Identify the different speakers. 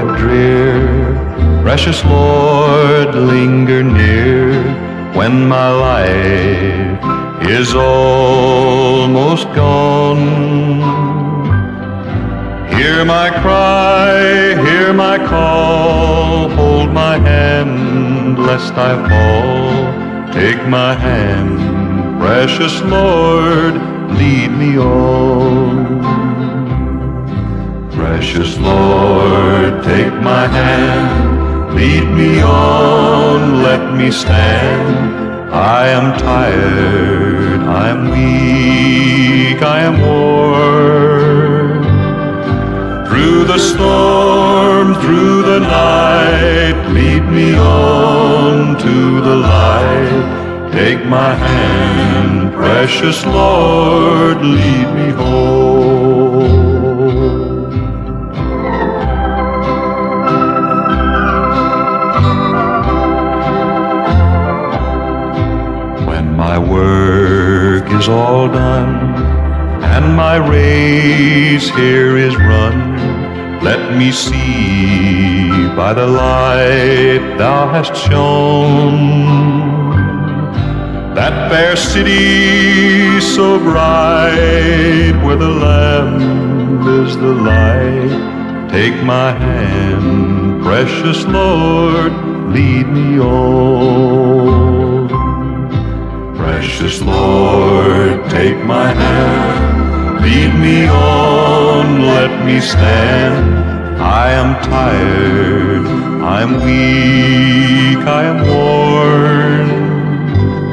Speaker 1: and drear. Precious Lord, linger near when my life is almost gone. Hear my cry, hear my call, hold my hand lest I fall. Take my hand, precious Lord, lead me on. Precious Lord, take my hand, lead me on, let me stand. I am tired, I am weak, I am worn. Through the storm, through the night, lead me on to the light. Take my hand, precious Lord, lead me home. When my work is all done and my race here is run, let me see by the light thou hast shone that fair city so bright where the Lamb is the light. Take my hand, precious Lord, lead me on. Precious Lord, take my hand, lead me on, let me stand. I am tired, I am weak, I am worn.